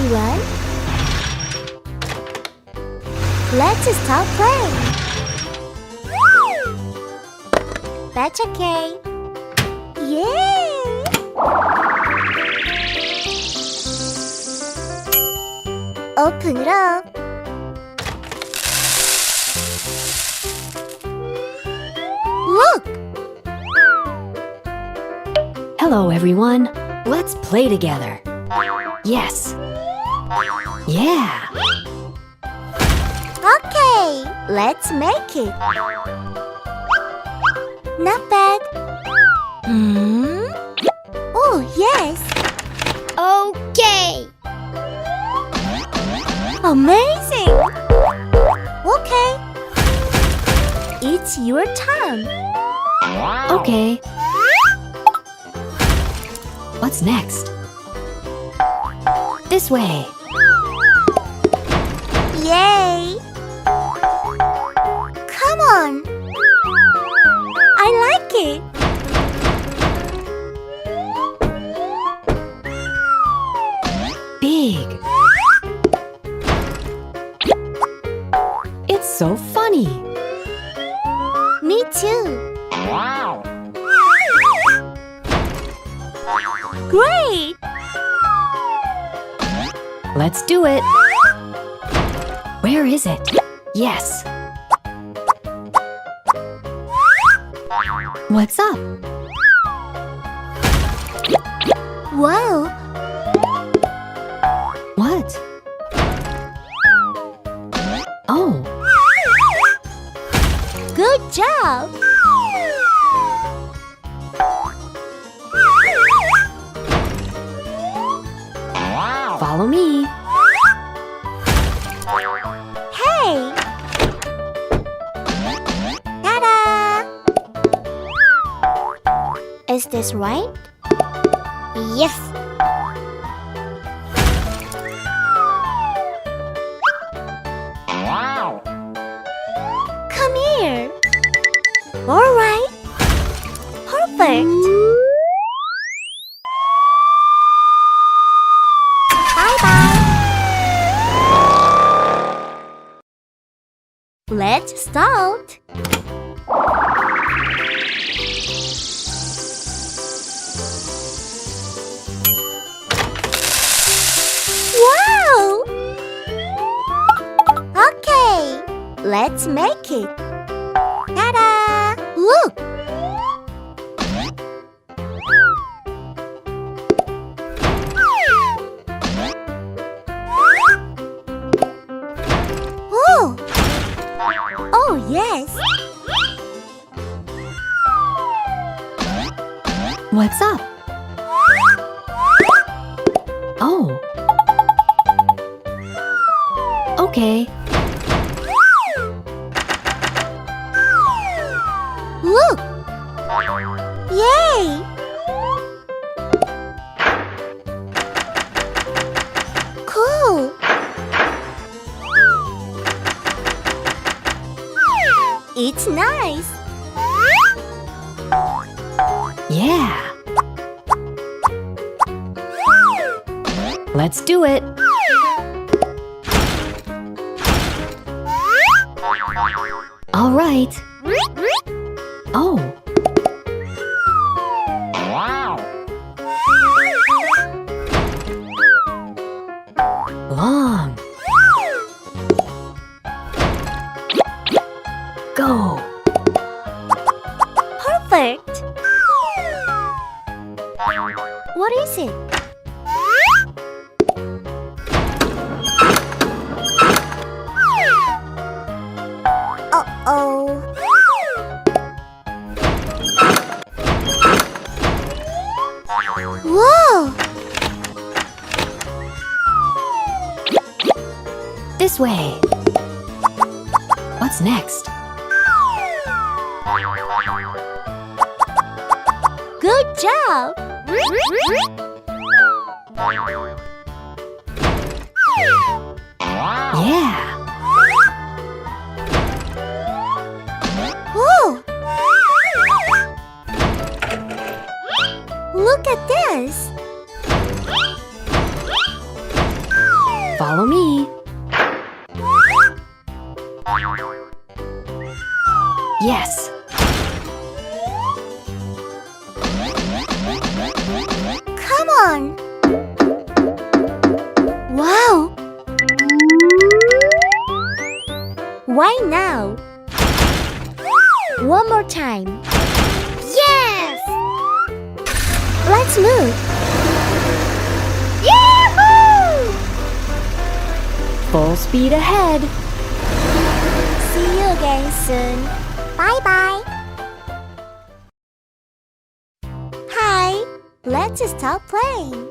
everyone. Let's start playing. That's okay. Yeah! Open it up. Look! Hello, everyone. Let's play together. Yes. Yeah. Okay, let's make it. Not bad. Oh, yes. Okay. Amazing. Okay. It's your turn. Okay. What's next? This way. Yay! Come on. I like it. Big. It's so funny. Me too. Wow. Great. Let's do it. Where is it? Yes. What's up? Wow. What? Oh, Good job. Wow. follow me. Hey. Ta-da! Is this right? Yes. Wow. Come here. All right. Perfect. Bye-bye. Let's start. Wow! Okay, let's make it. Ta-da! Look! Oh! Oh, yes! What's up? Oh. Okay. Look! Yay! Cool! It's nice! Yeah. Let's do it. All right. Oh, Wow. long. Go. Perfect! What is it? Uh-oh. Whoa! This way. What's next? Good job! Wow. Yeah. Whoa! Look at this! Follow me. Yes. Come on. Wow. Why now? One more time. Yes! Let's move. Yahoo! Full speed ahead. See you again soon. Bye bye. Hi. Let's stop playing.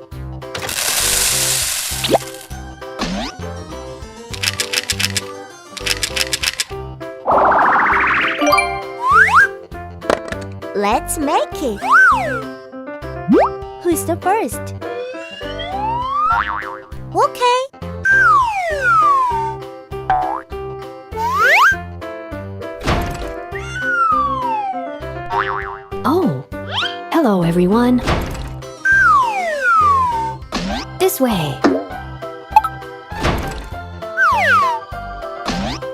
Let's make it. Who's the first? Okay. Oh, hello everyone. This way.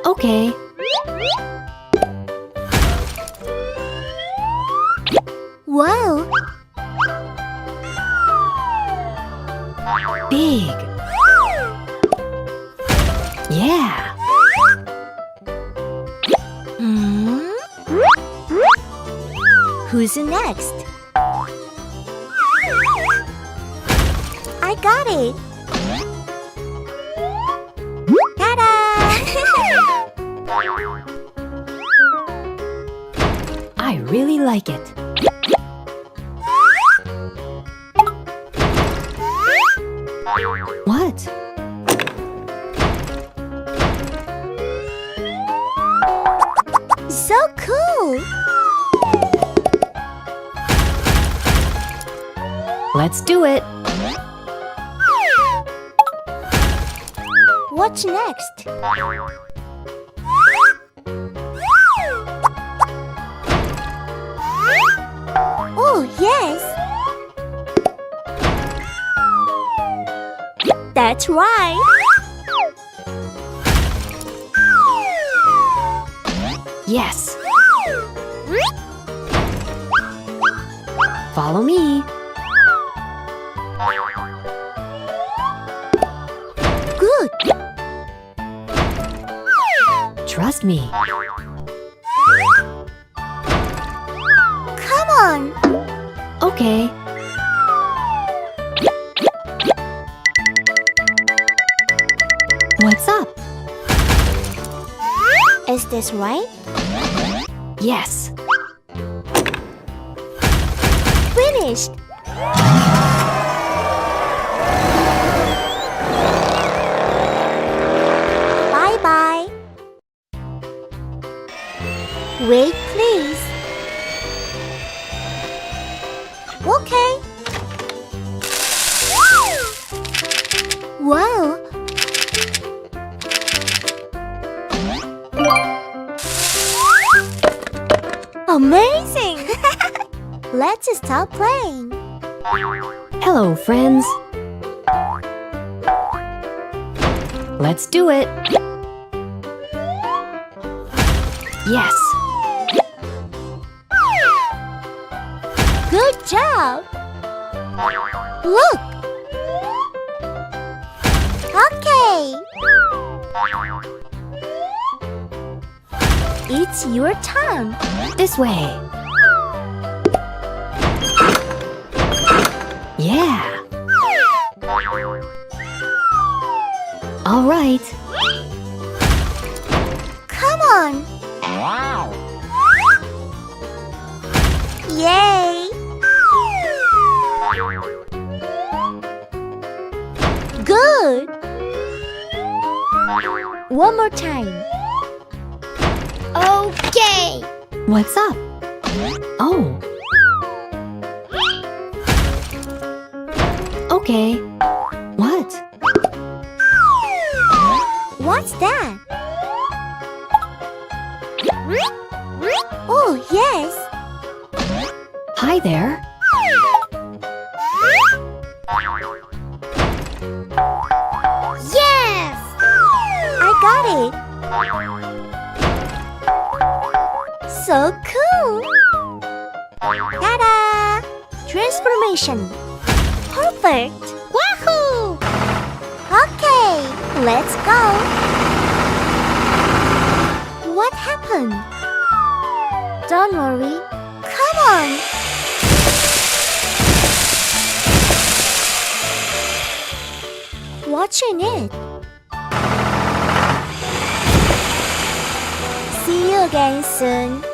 Okay. Wow. Big. Yeah. Who's next? I got it. Ta-da! I really like it. What? So cool. Let's do it. What's next? Oh, yes. That's right. Yes. Follow me. Good. Trust me. Come on. Okay. What's up? Is this right? Yes. Finished. Bye-bye. Wait, please. Okay. Wow. Amazing! Let's stop playing. Hello, friends. Let's do it. Yes. Good job! Look! Okay! It's your turn. This way. Yeah. All right. Come on! Wow! Yay! Good! One more time. Okay! What's up? Oh. Okay. What? What's that? Oh, yes! Hi there. Yes! got it! So cool! Ta-da! Transformation! Perfect! Wahoo! Okay, let's go! What happened? Don't worry. Come on! Watching it. See you again soon.